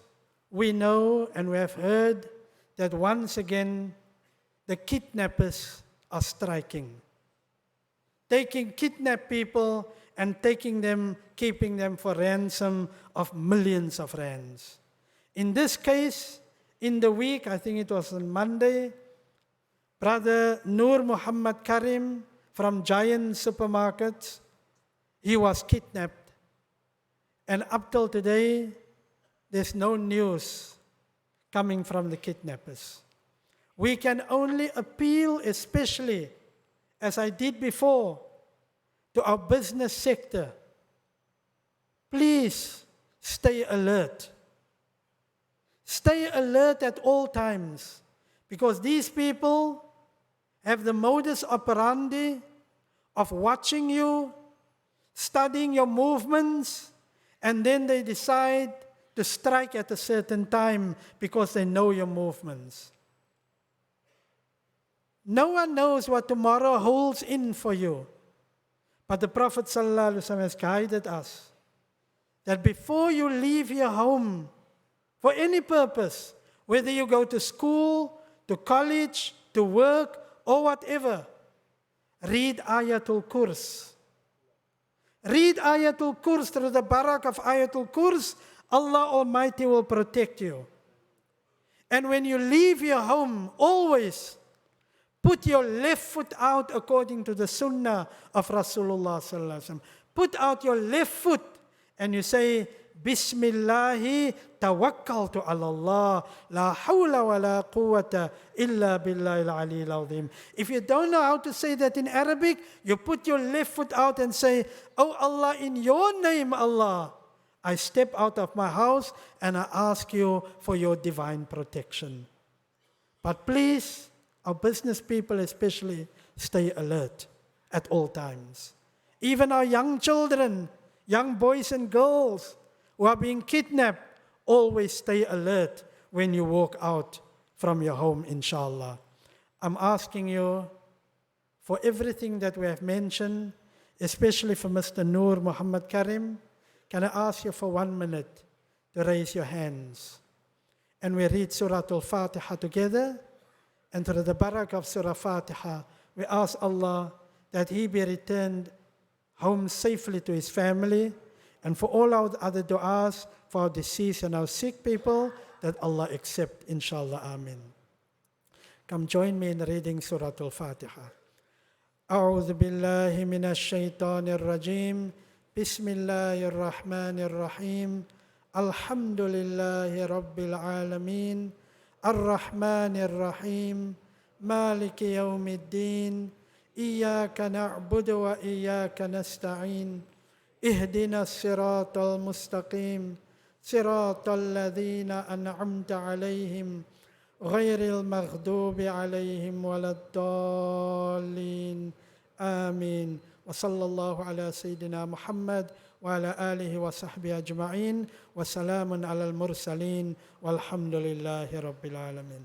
we know and we have heard that once again, the kidnappers are striking. Taking kidnapped people and taking them, keeping them for ransom of millions of rands. In this case, in the week, I think it was on Monday, Brother Nur Muhammad Karim from Giant Supermarkets, he was kidnapped. And up till today, there's no news coming from the kidnappers. We can only appeal, especially, as I did before, to our business sector. Please stay alert. Stay alert at all times, because these people have the modus operandi of watching you, studying your movements, and then they decide to strike at a certain time because they know your movements. No one knows what tomorrow holds in for you. But the Prophet ﷺ has guided us that before you leave your home for any purpose, whether you go to school, to college, to work, or whatever, read Ayatul Kurs. Read Ayatul Kurs. Through the barak of Ayatul Kurs, Allah Almighty will protect you. And when you leave your home, always put your left foot out according to the sunnah of Rasulullah sallallahu alaihi wasallam. Put out your left foot and you say, Bismillahi tawakkaltu ala Allah, la hawla wa la quwwata illa billahi al-aliyyil azim. If you don't know how to say that in Arabic, you put your left foot out and say, Oh Allah, in your name, Allah, I step out of my house and I ask you for your divine protection. But please, our business people especially, stay alert at all times. Even our young children, young boys and girls who are being kidnapped, always stay alert when you walk out from your home, inshallah. I'm asking you for everything that we have mentioned, especially for Mr. Noor Muhammad Karim, can I ask you for 1 minute to raise your hands? And we read Surah Al-Fatiha together, and through the barakah of Surah Fatiha, we ask Allah that he be returned home safely to his family, and for all our other du'as, for our deceased and our sick people, that Allah accept, inshallah, amin. Come join me in reading Surah Al-Fatiha. أعوذ بالله من الشيطان الرجيم بسم الله الرحمن الرحيم الحمد لله رب العالمين الرحمن الرحيم مالك يوم الدين إياك نعبد وإياك نستعين اهدنا الصراط المستقيم صراط الذين أنعمت عليهم غير المغضوب عليهم ولا الضالين آمين وصلى الله على سيدنا محمد وعلى آله وصحبه أجمعين وسلام على المرسلين والحمد لله رب العالمين.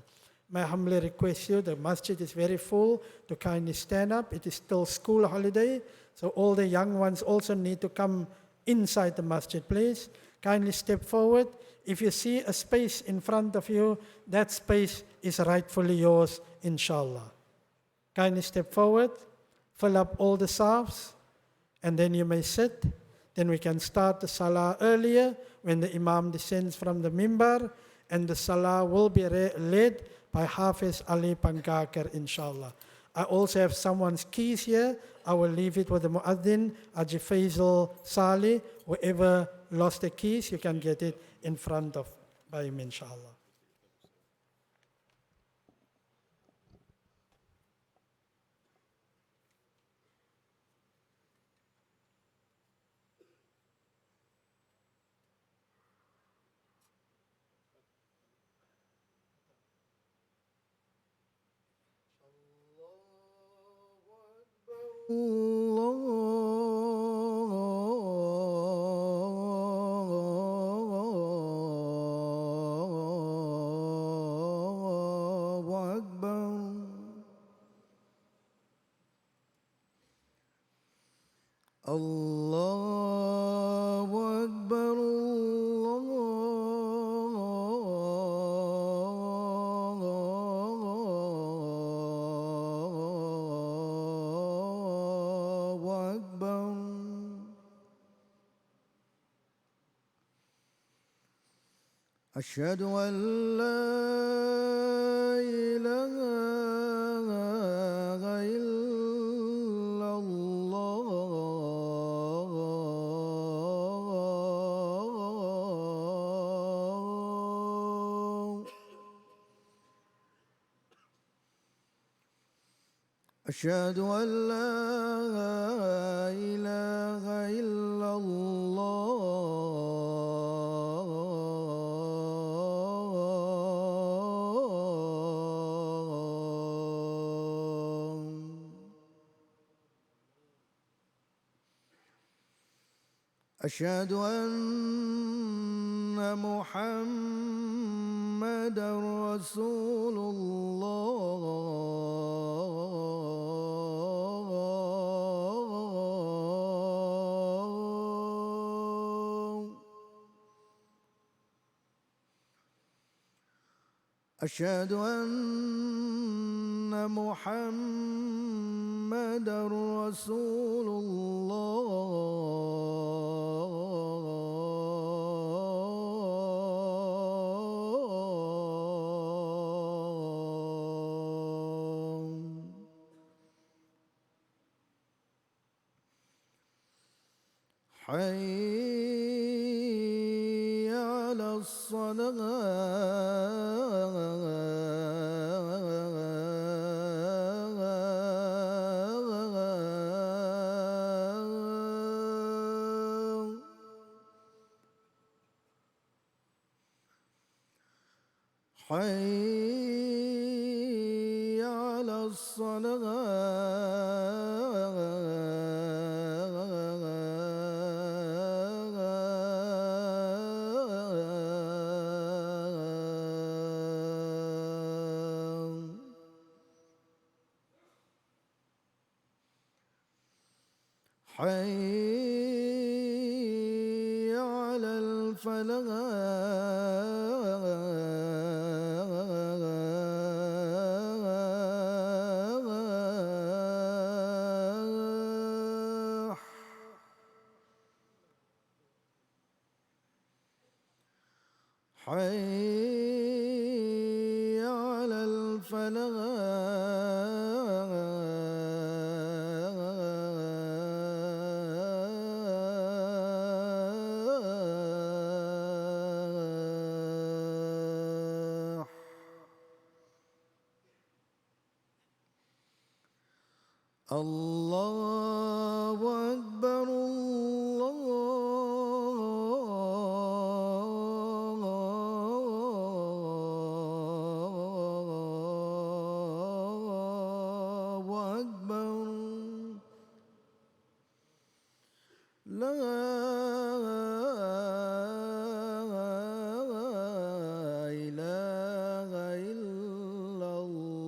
May I humbly request you, the masjid is very full, to kindly stand up. It is still school holiday, so all the young ones also need to come inside the masjid, please. Kindly step forward. If you see a space in front of you, that space is rightfully yours, inshallah. Kindly step forward, fill up all the safs, and then you may sit. Then we can start the salah earlier when the Imam descends from the mimbar, and the salah will be led by Hafiz Ali Pankakar, inshallah. I also have someone's keys here. I will leave it with the Muaddin, Haji Faisal Salih. Whoever lost the keys, you can get it in front of by him, inshallah. أشهد أن لا إله إلا الله أشهد أن لا إله إلا الله أشهد أن محمدا رسول الله أشهد أن محمدا رسول الله حي على الصلاة حي الصلاة حي على الفلاح حي على الفلاح الله أكبر الله أكبر لا إله إلا الله.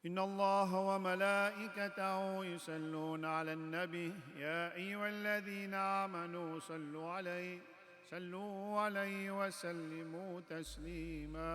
إن الله وملائكته يصلون على النبي يا أيها الذين آمنوا صلوا عليه وسلموا تسليما.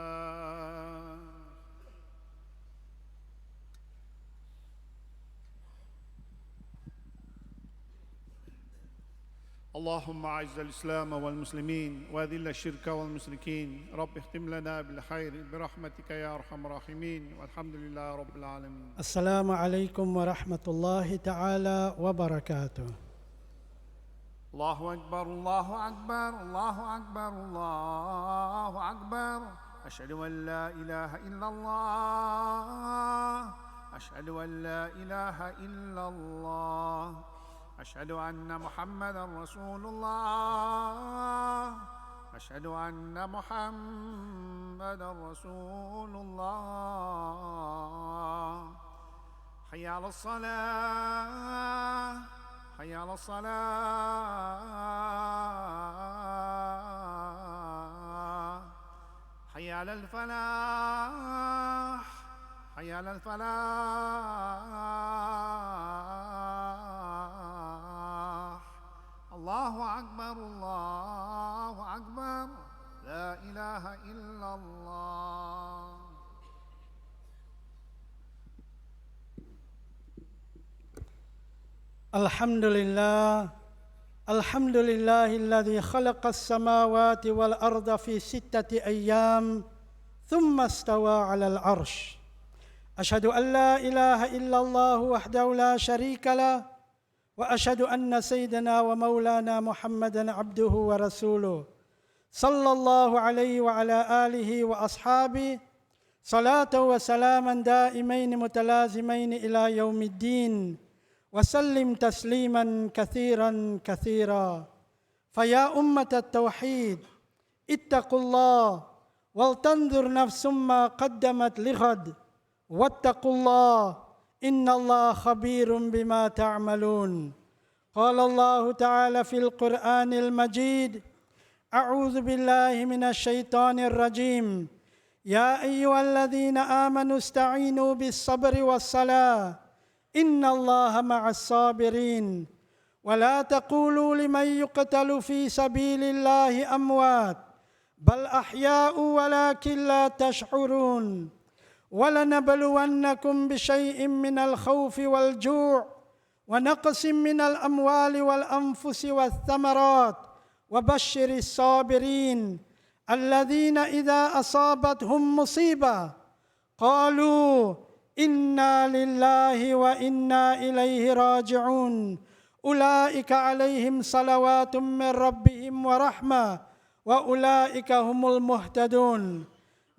اللهم أعز الإسلام والمسلمين وأذل الشرك والمشركين. رب اختم لنا بالخير برحمتك يا أرحم الراحمين والحمد لله رب العالمين. السلام عليكم ورحمة الله تعالى وبركاته. الله أكبر الله أكبر الله أكبر الله أكبر أشهد أن لا إله إلا الله أشهد أن لا إله إلا الله أشهد أن محمدا رسول الله أشهد أن محمدا رسول الله حي على الصلاة حي على الصلاة حي على الفلاح حي على الفلاح الله أكبر الله أكبر لا إله إلا الله الحمد لله الحمد لله الذي خلق السماوات والأرض في 6 أيام ثم استوى على العرش أشهد أن لا إله إلا الله وحده لا شريك له وأشهد أن سيدنا ومولانا محمدا عبده ورسوله صلى الله عليه وعلى آله وأصحابه صلاة وسلاما دائمين متلازمين إلى يوم الدين وسلم تسليما كثيرا كثيرا فيا أمة التوحيد اتقوا الله ولتنظر نفس ما قدمت لغد واتقوا الله إن الله خبير بما تعملون قال الله تعالى في القرآن المجيد أعوذ بالله من الشيطان الرجيم يا أيها الذين آمنوا استعينوا بالصبر والصلاة إن الله مع الصابرين ولا تقولوا لمن يقتل في سبيل الله أموات بل أحياء ولكن لا تشعرون ولنبلونكم بشيء من الخوف والجوع ونقص من الأموال والأنفس والثمرات وبشر الصابرين الذين إذا أصابتهم مصيبة قالوا إنا لله وإنا إليه راجعون أولئك عليهم صلوات من ربهم ورحمة وأولئك هم المهتدون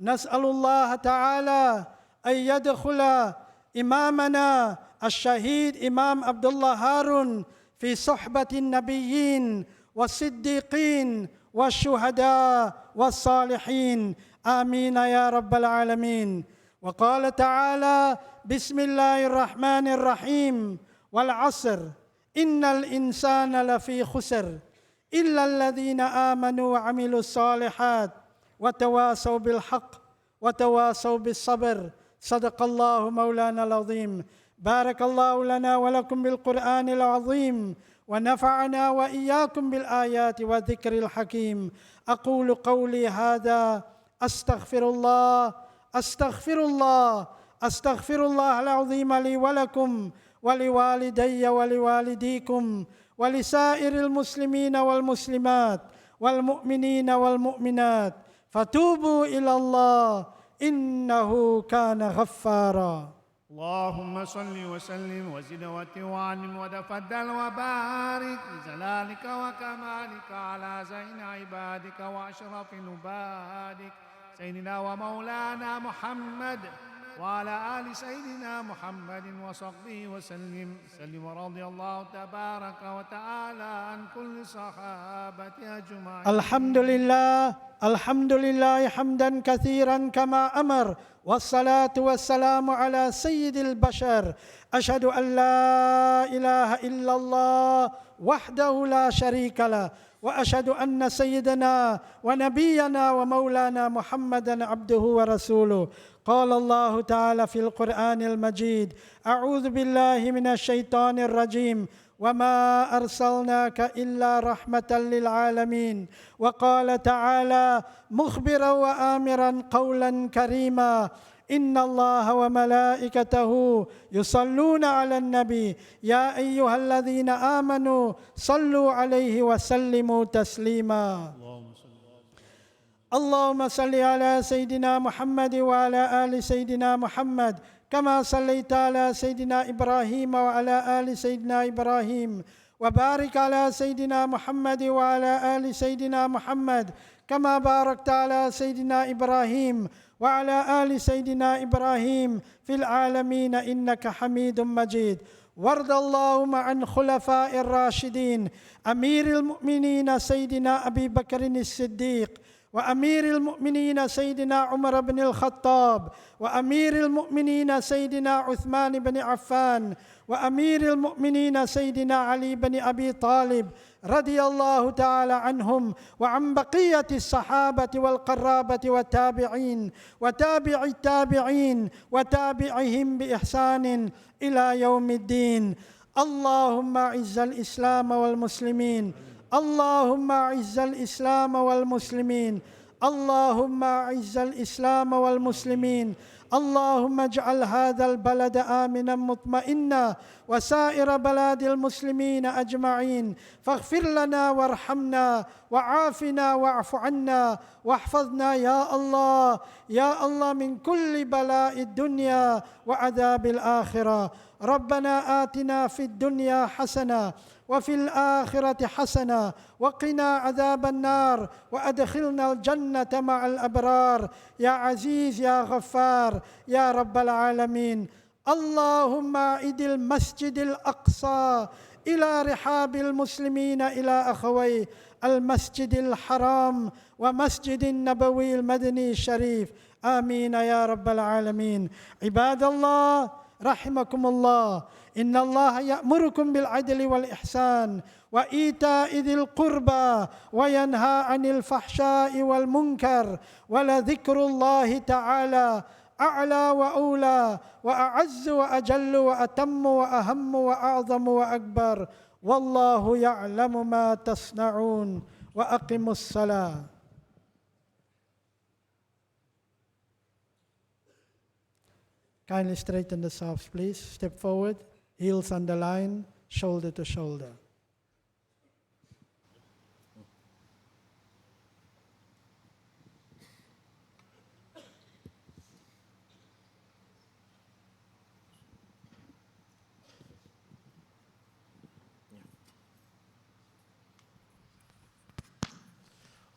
نسأل الله تعالى أن يدخل إمامنا الشهيد إمام عبدالله هارون في صحبة النبيين والصديقين والشهداء والصالحين آمين يا رب العالمين وقال تعالى بسم الله الرحمن الرحيم والعصر إن الإنسان لفي خسر إلا الذين آمنوا وعملوا الصالحات وتواصوا بالحق وتواصوا بالصبر صدق الله مولانا العظيم بارك الله لنا ولكم بالقرآن العظيم ونفعنا وإياكم بالآيات والذكر الحكيم أقول قولي هذا أستغفر الله أستغفر الله أستغفر الله العظيم لي ولكم ولوالدي ولوالديكم ولسائر المسلمين والمسلمات والمؤمنين والمؤمنات فتوبوا إلى الله إنه كان غفارا اللهم صل وسلم وزد وتوان وتفضل وبارك بجلالك وكمالك على زين عبادك وأشرف عبادك سيدنا ومولانا محمد وعلى آل سيدنا محمد وصحبه وسلم ورضي الله تبارك وتعالى عن كل صحابة أجمعين الحمد لله حمدا كثيرا كما أمر والصلاة والسلام على سيد البشر أشهد أن لا إله إلا الله وحده لا شريك له وأشهد أن سيدنا ونبينا ومولانا محمدا عبده ورسوله قال الله تعالى في القرآن المجيد أعوذ بالله من الشيطان الرجيم وما أرسلناك إلا رحمة للعالمين وقال تعالى مخبرا وآمرا قولا كريما إن الله وملائكته يصلون على النبي يا أيها الذين آمنوا صلوا عليه وسلموا تسليما اللهم صل على سيدنا محمد وعلى آل سيدنا محمد كما صليت على سيدنا إبراهيم وعلى آل سيدنا إبراهيم وبارك على سيدنا محمد وعلى آل سيدنا محمد كما باركت على سيدنا إبراهيم وعلى آل سيدنا إبراهيم في العالمين إنك حميد مجيد. وارض اللهم عن خلفاء الراشدين أمير المؤمنين سيدنا أبي بكر الصديق، وأمير المؤمنين سيدنا عمر بن الخطاب، وأمير المؤمنين سيدنا عثمان بن عفان، وأمير المؤمنين سيدنا علي بن أبي طالب رضي الله تعالى عنهم، وعن بقية الصحابة والقرابة والتابعين وتابع التابعين وتابعهم بإحسان إلى يوم الدين. اللهم أعز الإسلام والمسلمين، اللهم أعز الإسلام والمسلمين، اللهم أعز الإسلام والمسلمين، اللهم اجعل هذا البلد آمنا مطمئنا وسائر بلاد المسلمين أجمعين، فاغفر لنا وارحمنا وعافنا واعف عنا واحفظنا يا الله يا الله من كل بلاء الدنيا وعذاب الآخرة. ربنا آتنا في الدنيا حسنة وفي الآخرة حسنة وقنا عذاب النار وأدخلنا الجنة مع الأبرار يا عزيز يا غفار يا رب العالمين. اللهم أعد المسجد الأقصى إلى رحاب المسلمين إلى أخويه المسجد الحرام ومسجد النبوي المدني الشريف، آمين يا رب العالمين. عباد الله رحمكم الله، إن الله يأمركم بالعدل والإحسان وإيتاء ذي القربى وينهى عن الفحشاء والمنكر، ولذكر الله تعالى أعلى وأولى وأعز وأجل وأتم وأهم وأعظم وأكبر، والله يعلم ما تصنعون. وأقموا الصلاة. Kindly straighten the safs, please. Step forward, heels on the line, shoulder to shoulder.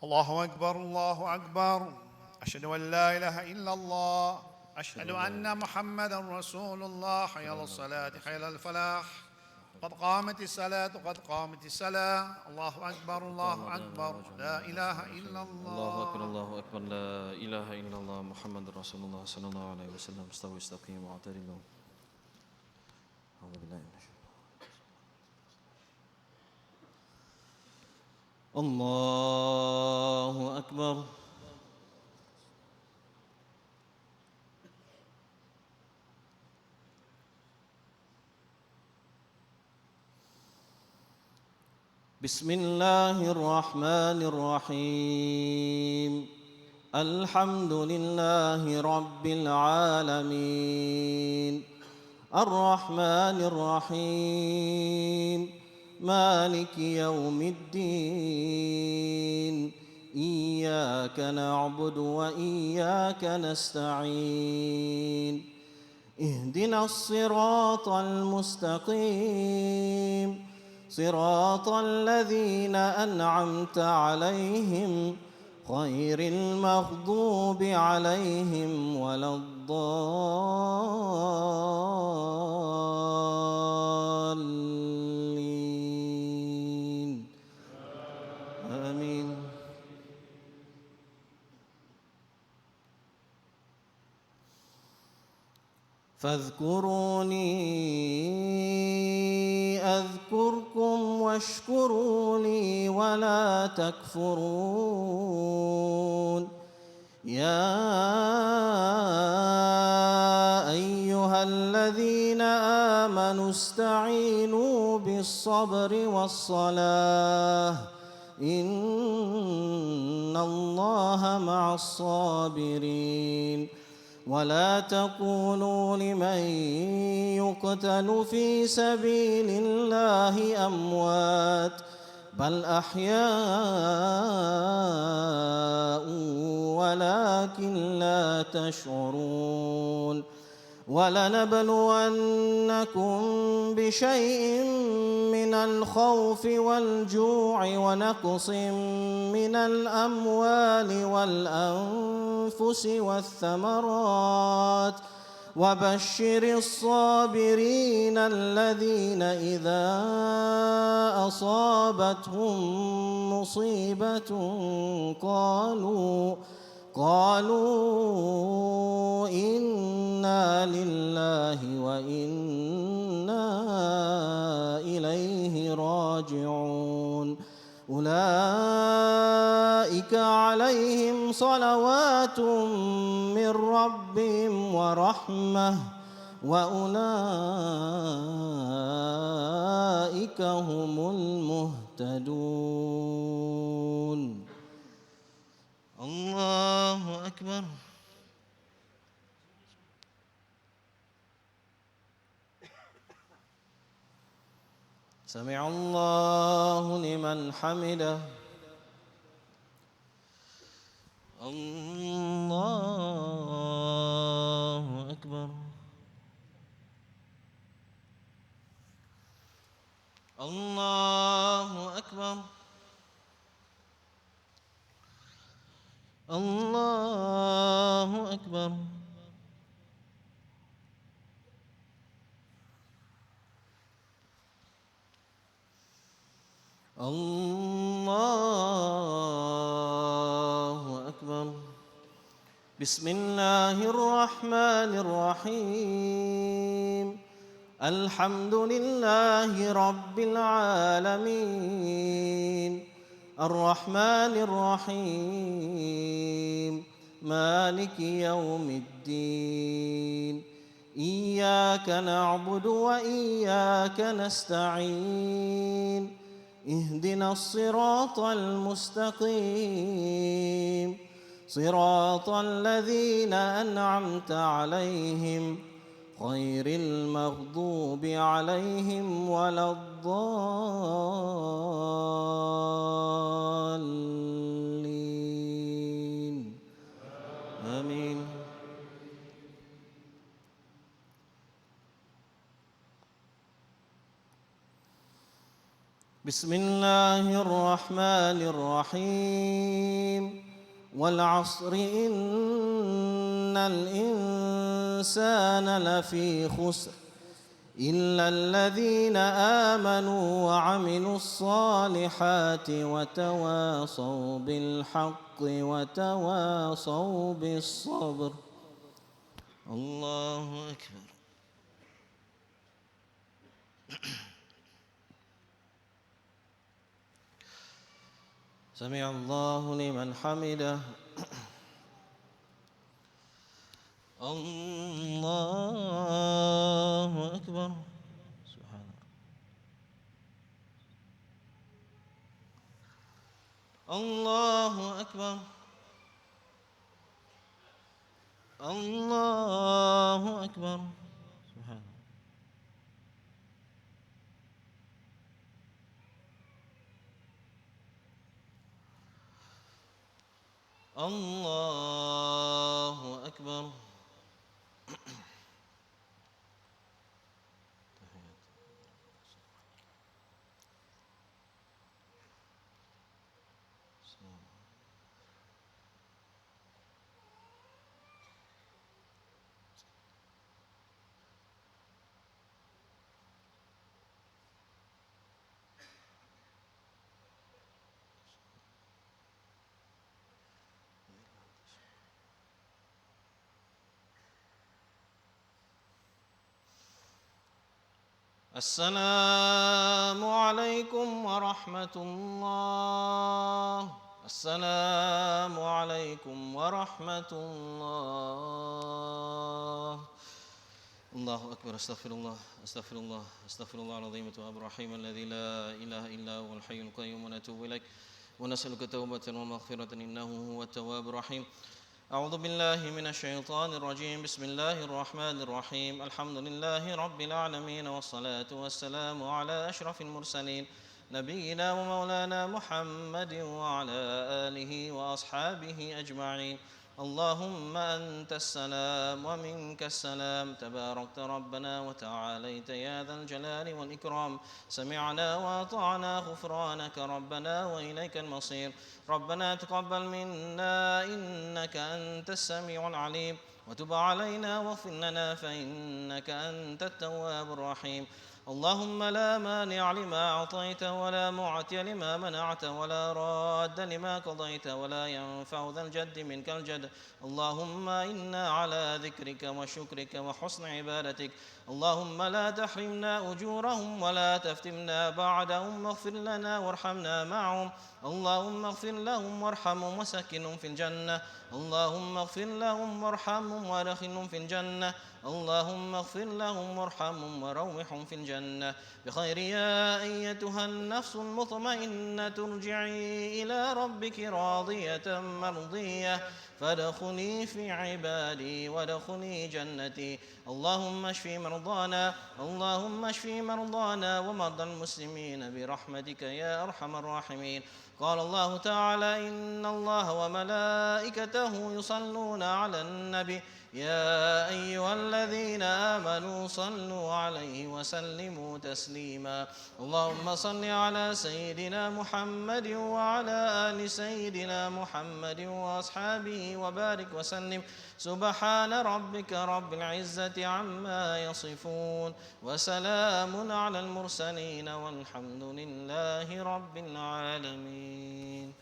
الله أكبر الله أكبر، أشهد أن لا إله إلا الله، أشهد أن محمدا رسول الله. حي على الصلاة حي على الفلاح، قد قامت الصلاة قد قامت الصلاة. الله أكبر الله أكبر، لا إله إلا الله. الله أكبر الله أكبر، لا إله إلا الله محمد رسول الله صلى الله عليه وسلم. استووا استقيموا واعتدلوا. أعوذ بالله من الشيطان. الله أكبر. بسم الله الرحمن الرحيم. الحمد لله رب العالمين، الرحمن الرحيم، مالك يوم الدين، إياك نعبد وإياك نستعين، اهدنا الصراط المستقيم، صراط الذين أنعمت عليهم غير المغضوب عليهم ولا الضالين. آمين. فاذكروني أذكركم واشكروا لي ولا تكفرون. يا أيها الذين آمنوا استعينوا بالصبر والصلاة إن الله مع الصابرين. ولا تقولوا لمن يقتل في سبيل الله أموات بل أحياء ولكن لا تشعرون. ولنبلونكم بشيء من الخوف والجوع ونقص من الأموال والأنفس والثمرات وبشر الصابرين الذين إذا أصابتهم مصيبة قالوا إنا لله وإنا إليه راجعون أولئك عليهم صلوات من ربهم ورحمة وأولئك هم المهتدون. الله أكبر. سمع الله لمن حمده. الله أكبر. الله أكبر. الله أكبر. الله أكبر. بسم الله الرحمن الرحيم. الحمد لله رب العالمين الرحمن الرحيم مالك يوم الدين إياك نعبد وإياك نستعين اهدنا الصراط المستقيم صراط الذين أنعمت عليهم غير المغضوب عليهم ولا الضالين آمين. بسم الله الرحمن الرحيم. والعصر إن الإنسان لفي خسر إلا الذين آمنوا وعملوا الصالحات وتواصوا بالحق وتواصوا بالصبر. الله أكبر. سمع الله لمن حمده. الله أكبر. سبحان الله. الله أكبر. الله أكبر. سبحان الله أكبر. السلام عليكم ورحمة الله. السلام عليكم ورحمة الله. الله أكبر. أستغفر الله أستغفر الله أستغفر الله العظيم التواب الرحيم الذي لا إله إلا هو الحي القيوم ونتوب إليك ونسألك توبة ومغفرة إنه هو التواب الرحيم. أعوذ بالله من الشيطان الرجيم. بسم الله الرحمن الرحيم. الحمد لله رب العالمين والصلاة والسلام على أشرف المرسلين نبينا ومولانا محمد وعلى آله وأصحابه أجمعين. اللهم أنت السلام ومنك السلام تباركت ربنا وتعاليت يا ذا الجلال والإكرام سمعنا وأطعنا غفرانك ربنا وإليك المصير ربنا تقبل منا إنك أنت السميع العليم وتب علينا واغفر لنا فإنك أنت التواب الرحيم اللهم لا مانع لما أعطيت ولا معطي لما منعت ولا راد لما قضيت ولا ينفع ذا الجد منك الجد اللهم إنا على ذكرك وشكرك وحسن عبادتك اللهم لا تحرمنا أجورهم ولا تفتنا بعدهم واغفر لنا وارحمنا معهم اللهم اغفر لهم وارحمهم وسكنهم في الجنة اللهم اغفر لهم وارحمهم وادخلهم في الجنة اللهم اغفر لهم وارحمهم وروحهم في الجنة بخير يا أيتها النفس المطمئنة ارجعي إلى ربك راضية مرضية فادخلي في عبادي وادخلي جنتي اللهم اشف مرضانا اللهم اشف مرضانا ومرضى المسلمين برحمتك يا أرحم الراحمين قال الله تعالى إن الله وملائكته يصلون على النبي يا أيها الذين آمنوا صلوا عليه وسلموا تسليما اللهم صل على سيدنا محمد وعلى آل سيدنا محمد وأصحابه وبارك وسلم سبحان ربك رب العزة عما يصفون وسلام على المرسلين والحمد لله رب العالمين